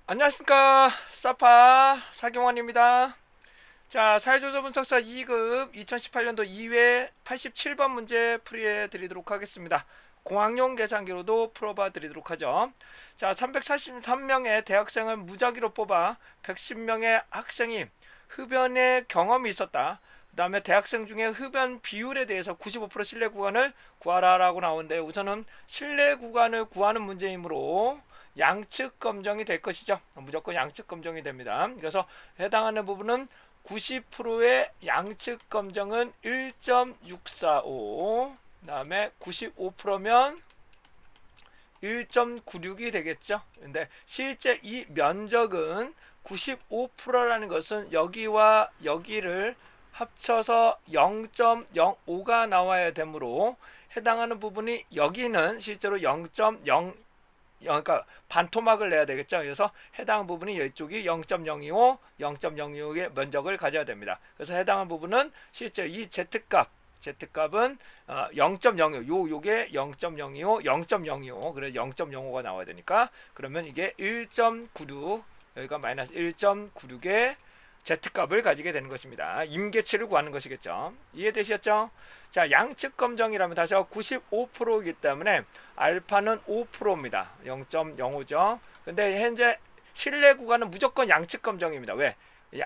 안녕하십니까. 사파 사경원입니다. 자, 사회조사 분석사 2급 2018년도 2회 87번 문제 풀이해 드리도록 하겠습니다. 공학용 계산기로도 풀어봐 드리도록 하죠. 자, 343명의 대학생을 무작위로 뽑아 110명의 학생이 흡연의 경험이 있었다. 그 다음에 대학생 중에 흡연 비율에 대해서 95% 신뢰 구간을 구하라 라고 나오는데, 우선은 신뢰 구간을 구하는 문제이므로 양측 검정이 될 것이죠. 무조건 양측 검정이 됩니다. 그래서 해당하는 부분은 90%의 양측 검정은 1.645, 그 다음에 95%면 1.96이 되겠죠. 근데 실제 이 면적은 95%라는 것은 여기와 여기를 합쳐서 0.05가 나와야 되므로, 해당하는 부분이 여기는 실제로 0.0, 그러니까 반토막을 내야 되겠죠. 그래서 해당 부분이 이쪽이 0.025, 0.025의 면적을 가져야 됩니다. 그래서 해당하는 부분은 실제 이 Z값은 0.05, 요게 0.025, 0.025, 그래서 0.05가 나와야 되니까, 그러면 이게 1.96, 여기가 마이너스 1.96의 Z값을 가지게 되는 것입니다. 임계치를 구하는 것이겠죠. 이해되셨죠? 자, 양측 검정이라면 다시 95%이기 때문에 알파는 5%입니다. 0.05죠. 근데 현재 신뢰 구간은 무조건 양측 검정입니다. 왜?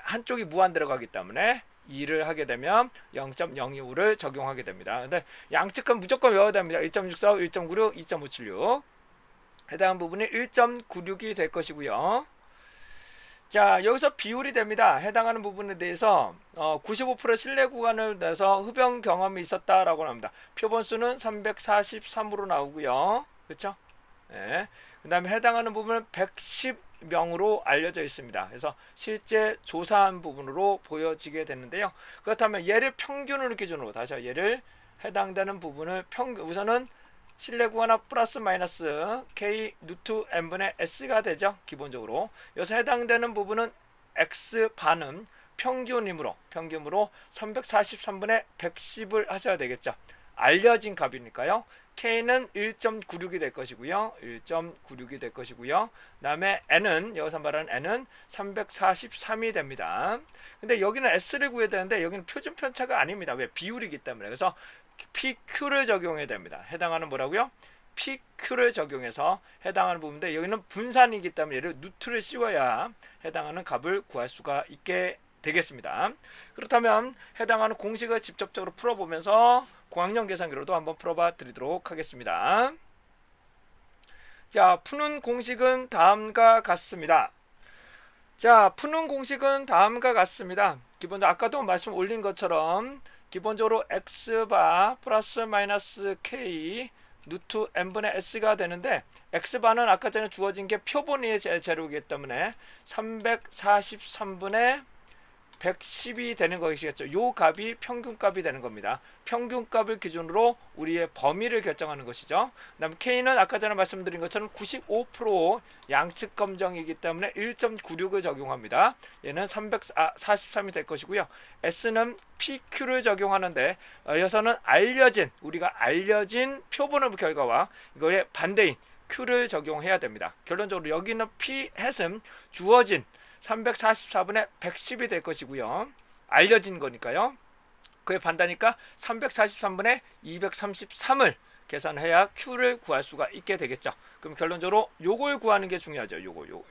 한쪽이 무한 들어가기 때문에 2를 하게 되면 0.025를 적용하게 됩니다. 근데 양측은 무조건 외워야 됩니다. 1.645, 1.96, 2.576. 해당 부분이 1.96이 될 것이고요. 자, 여기서 비율이 됩니다. 해당하는 부분에 대해서 95% 신뢰 구간을 내서 흡연 경험이 있었다라고 합니다. 표본수는 343으로 나오고요. 그렇죠? 예. 그다음에 해당하는 부분은 110명으로 알려져 있습니다. 그래서 실제 조사한 부분으로 보여지게 되는데요. 그렇다면 얘를 평균을 기준으로, 다시 얘를 해당되는 부분을 우선은 실내 구하나 플러스 마이너스 k 루트 n분의 s가 되죠. 기본적으로 여기서 해당되는 부분은 x 반은 평균으로 343분의 110을 하셔야 되겠죠. 알려진 값이니까요. k는 1.96이 될 것이고요. 1.96이 될 것이고요. 그다음에 n은, 여기서 말하는 n은 343이 됩니다. 근데 여기는 s를 구해야 되는데 여기는 표준 편차가 아닙니다. 왜? 비율이기 때문에. 그래서 PQ를 적용해야 됩니다. 해당하는 뭐라고요? PQ를 적용해서 해당하는 부분인데, 여기는 분산이기 때문에 얘를 루트를 씌워야 해당하는 값을 구할 수가 있게 되겠습니다. 그렇다면 해당하는 공식을 직접적으로 풀어보면서 공학용 계산기로도 한번 풀어봐 드리도록 하겠습니다. 자, 푸는 공식은 다음과 같습니다. 자, 푸는 공식은 다음과 같습니다. 기본적으로 아까도 말씀 올린 것처럼 기본적으로 x바 플러스 마이너스 k 루트 n분의 s가 되는데, x바는 아까 전에 주어진 게 표본의 재료이기 때문에 343분의 110이 되는 것이겠죠. 요 값이 평균값이 되는 겁니다. 평균값을 기준으로 우리의 범위를 결정하는 것이죠. 그다음 K는 아까 전에 말씀드린 것처럼 95% 양측 검정이기 때문에 1.96을 적용합니다. 얘는 343이 될 것이고요. S는 PQ를 적용하는데, 여기서는 우리가 알려진 표본의 결과와 이거의 반대인 Q를 적용해야 됩니다. 결론적으로 여기는 P 햇은 주어진 344분의 110이 될 것이고요. 알려진 거니까요. 그에 반다니까 343분의 233을 계산해야 Q를 구할 수가 있게 되겠죠. 그럼 결론적으로 요걸 구하는 게 중요하죠.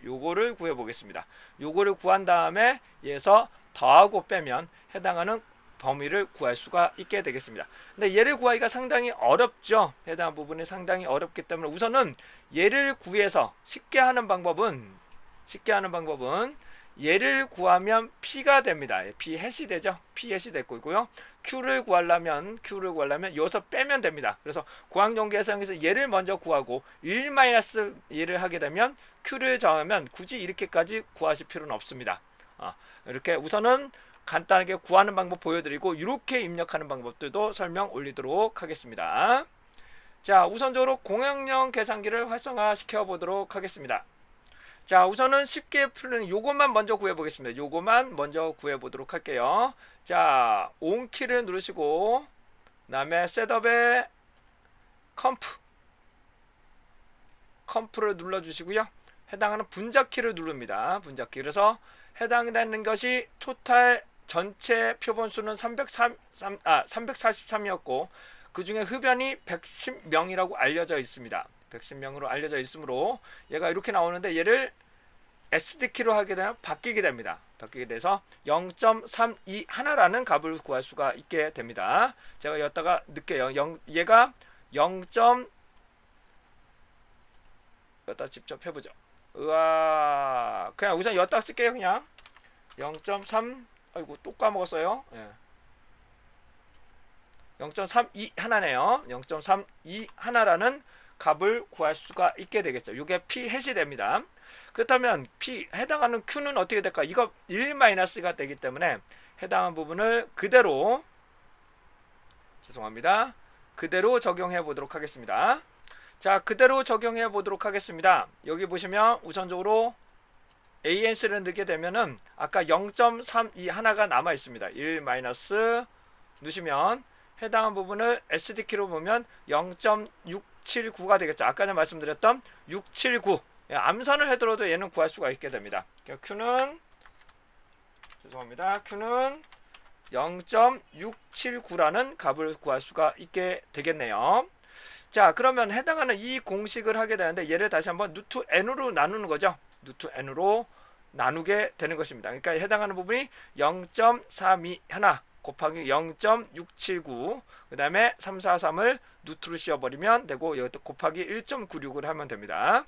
요거를 구해 보겠습니다. 요거를 구한 다음에 얘에서 더하고 빼면 해당하는 범위를 구할 수가 있게 되겠습니다. 근데 얘를 구하기가 상당히 어렵죠. 해당 부분이 상당히 어렵기 때문에 우선은 얘를 구해서 쉽게 하는 방법은 얘를 구하면 P가 됩니다. P 해시 되죠. P 해시 될 거고요. Q를 구하려면 여기서 빼면 됩니다. 그래서 고항용 계산에서 얘를 먼저 구하고 1-얘를 하게 되면 Q를 정하면 굳이 이렇게까지 구하실 필요는 없습니다. 이렇게 우선은 간단하게 구하는 방법 보여드리고, 이렇게 입력하는 방법들도 설명 올리도록 하겠습니다. 자, 우선적으로 공학용 계산기를 활성화 시켜 보도록 하겠습니다. 자, 우선은 쉽게 풀는 요것만 먼저 구해보겠습니다. 요것만 먼저 구해보도록 할게요. 자, 온키를 누르시고, 그 다음에 셋업에 컴프를 눌러주시고요. 해당하는 분자키를 누릅니다. 분자키. 그래서 해당되는 것이 토탈 전체 표본수는 343이었고 그 중에 흡연이 110명이라고 알려져 있습니다. 110명으로 알려져 있으므로 얘가 이렇게 나오는데 얘를 SD키로 하게 되면 바뀌게 됩니다. 바뀌게 돼서 0.321라는 값을 구할 수가 있게 됩니다. 제가 여기다가 넣을게요. 얘가 0. 여기다 직접 해보죠. 우와, 그냥 우선 여기다 쓸게요. 그냥 0.3, 아이고 또 까먹었어요. 예. 0.32 하나네요. 0.32 하나라는 값을 구할 수가 있게 되겠죠. 이게 P 해시 됩니다. 그렇다면 P 해당하는 Q는 어떻게 될까? 이거 1-가 되기 때문에 해당한 부분을 그대로 죄송합니다. 그대로 적용해 보도록 하겠습니다. 자, 그대로 적용해 보도록 하겠습니다. 여기 보시면 우선적으로 ANC를 넣게 되면은 아까 0.32 하나가 남아 있습니다. 1 마이너스 누시면 해당한 부분을 SD키로 보면 0.679가 되겠죠. 아까 전에 말씀드렸던 679. 암산을 해더라도 얘는 구할 수가 있게 됩니다. Q는 죄송합니다. Q는 0.679라는 값을 구할 수가 있게 되겠네요. 자, 그러면 해당하는 이 공식을 하게 되는데 얘를 다시 한번 루트 n으로 나누는 거죠. 루트 n으로 나누게 되는 것입니다. 그러니까 해당하는 부분이 0.321 곱하기 0.679 그 다음에 343을 루트로 씌워버리면 되고 이것도 곱하기 1.96을 하면 됩니다.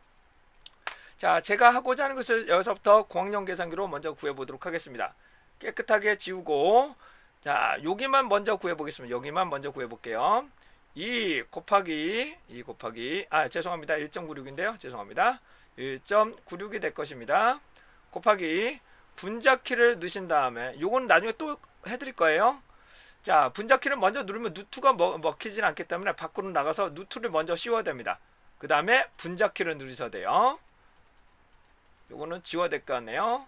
자, 제가 하고자 하는 것을 여기서부터 공학용 계산기로 먼저 구해보도록 하겠습니다. 깨끗하게 지우고 자, 여기만 먼저 구해보겠습니다. 여기만 먼저 구해볼게요. 2 곱하기 죄송합니다. 1.96인데요. 죄송합니다. 1.96이 될 것입니다. 곱하기 분자키를 넣으신 다음에 요건 나중에 또 해드릴 거예요. 자, 분자키를 먼저 누르면 누트가 먹히진 않기 때문에 밖으로 나가서 누트를 먼저 씌워야 됩니다. 그 다음에 분자키를 누르셔야 돼요. 요거는 지워야 될 것 같네요.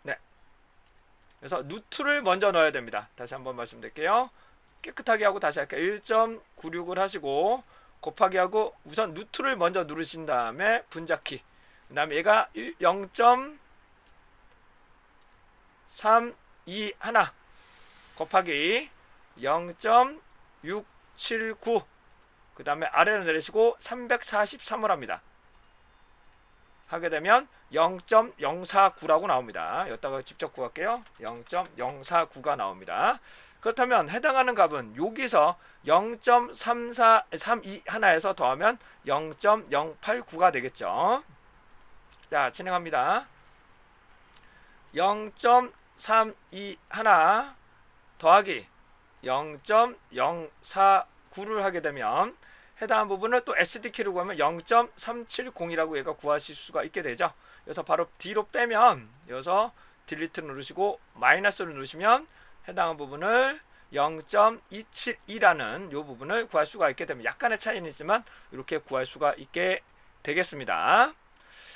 네. 그래서 누트를 먼저 넣어야 됩니다. 다시 한번 말씀드릴게요. 깨끗하게 하고 다시 할게요. 1.96을 하시고 곱하기 하고 우선 누트를 먼저 누르신 다음에 분자키 그 다음에 얘가 0.321 곱하기 0.679 그 다음에 아래로 내리시고 343을 합니다. 하게 되면 0.049라고 나옵니다. 여기다가 직접 구할게요. 0.049가 나옵니다. 그렇다면 해당하는 값은 여기서 0.3431에서 더하면 0.089가 되겠죠. 자, 진행합니다. 0.321 더하기 0.049를 하게 되면 해당한 부분을 또 SD키로 구하면 0.370이라고 얘가 구하실 수가 있게 되죠. 그래서 바로 뒤로 빼면 여기서 딜리트 누르시고 마이너스를 누르시면 해당한 부분을 0.272라는 이 부분을 구할 수가 있게 되면 약간의 차이는 있지만 이렇게 구할 수가 있게 되겠습니다.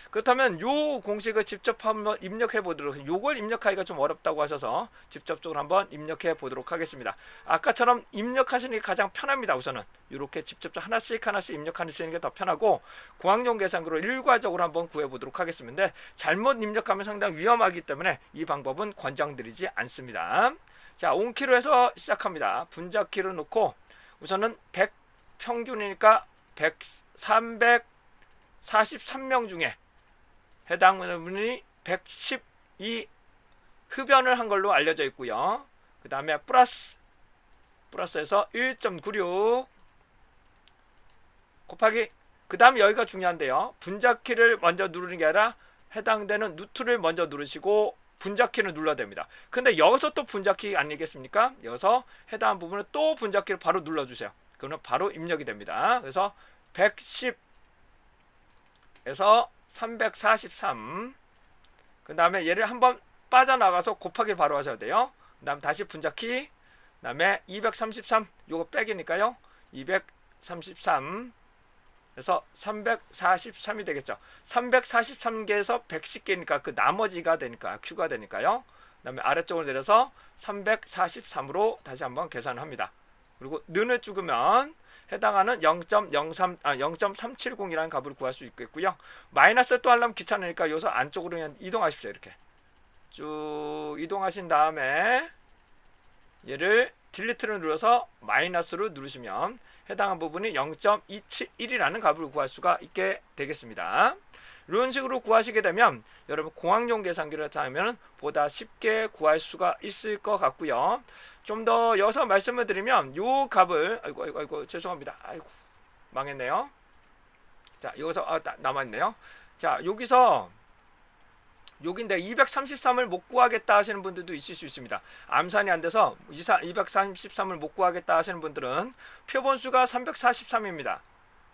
그렇다면 요 공식을 직접 한번 입력해 보도록 요걸 입력하기가 좀 어렵다고 하셔서 직접적으로 한번 입력해 보도록 하겠습니다. 아까처럼 입력하시는 게 가장 편합니다. 우선은 이렇게 직접적 하나씩 입력하시는 게 더 편하고 공학용 계산기로 일괄적으로 한번 구해 보도록 하겠습니다. 잘못 입력하면 상당히 위험하기 때문에 이 방법은 권장드리지 않습니다. 자, 온키로 시작합니다. 분자키로 놓고 우선은 100 평균이니까 343명 중에 해당하는 분이 112 흡연을 한 걸로 알려져 있고요. 그 다음에 플러스해서 1.96 곱하기 그 다음 여기가 중요한데요. 분자키를 먼저 누르는 게 아니라 해당되는 누트를 먼저 누르시고 분자키를 눌러야 됩니다. 근데 여기서 또 분자키 아니겠습니까? 여기서 해당한 부분을 또 분자키를 바로 눌러주세요. 그러면 바로 입력이 됩니다. 그래서 110에서 343 그 다음에 얘를 한번 빠져나가서 곱하기를 바로 하셔야 돼요. 그 다음 다시 분자키 그 다음에 233 요거 빼기니까요. 233 그래서 343이 되겠죠. 343개에서 110개니까 그 나머지가 되니까 Q가 되니까요. 그 다음에 아래쪽으로 내려서 343으로 다시 한번 계산을 합니다. 그리고 는을 찍으면 해당하는 0.370이라는 값을 구할 수 있겠고요. 마이너스 또 하려면 귀찮으니까 여기서 안쪽으로 그냥 이동하십시오. 이렇게 쭉 이동하신 다음에 얘를 딜리트를 눌러서 마이너스로 누르시면 해당한 부분이 0.271이라는 값을 구할 수가 있게 되겠습니다. 이런 식으로 구하시게 되면 여러분 공학용 계산기를 사용하면 보다 쉽게 구할 수가 있을 것 같고요. 좀 더 여기서 말씀을 드리면 요 값을 아이고 죄송합니다. 아이고 망했네요. 자 여기서 남았네요. 자 여기서 여긴데 233을 못 구하겠다 하시는 분들도 있을 수 있습니다. 암산이 안 돼서 233을 못 구하겠다 하시는 분들은 표본수가 343입니다.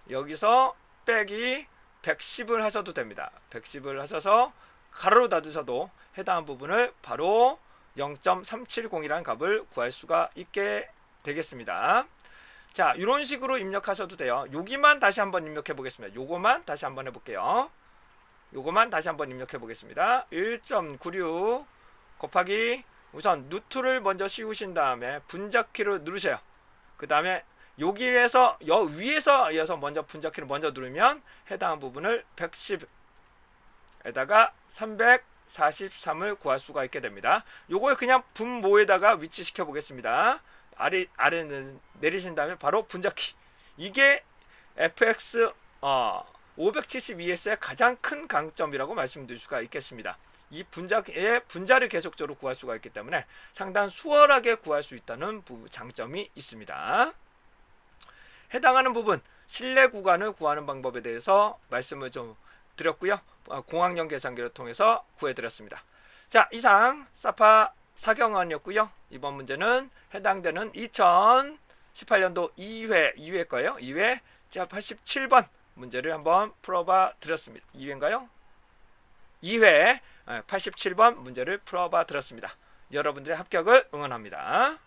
여기서 빼기 110을 하셔도 됩니다. 110을 하셔서 가로로 닫으셔도 해당한 부분을 바로 0.370이라는 값을 구할 수가 있게 되겠습니다. 자, 이런 식으로 입력하셔도 돼요. 여기만 다시 한번 입력해 보겠습니다. 요거만 다시 한번 해볼게요. 요거만 다시 한번 입력해 보겠습니다. 1.96 곱하기 우선 루트를 먼저 씌우신 다음에 분자키를 누르세요. 그 다음에 여기에서 위에서 이어서 먼저 분자키를 먼저 누르면 해당한 부분을 110에다가 343을 구할 수가 있게 됩니다. 요걸 그냥 분모에다가 위치시켜 보겠습니다. 아래는 내리신 다음에 바로 분자키. 이게 FX 572S의 가장 큰 강점이라고 말씀드릴 수가 있겠습니다. 이 분자를 계속적으로 구할 수가 있기 때문에 상당히 수월하게 구할 수 있다는 장점이 있습니다. 해당하는 부분 실내 구간을 구하는 방법에 대해서 말씀을 좀 드렸고요. 공학용 계산기를 통해서 구해드렸습니다. 자, 이상 사파 4경원이었고요. 이번 문제는 해당되는 2018년도 2회 거예요. 2회 자 87번 문제를 한번 풀어봐 드렸습니다. 2회인가요? 2회 87번 문제를 풀어봐 드렸습니다. 여러분들의 합격을 응원합니다.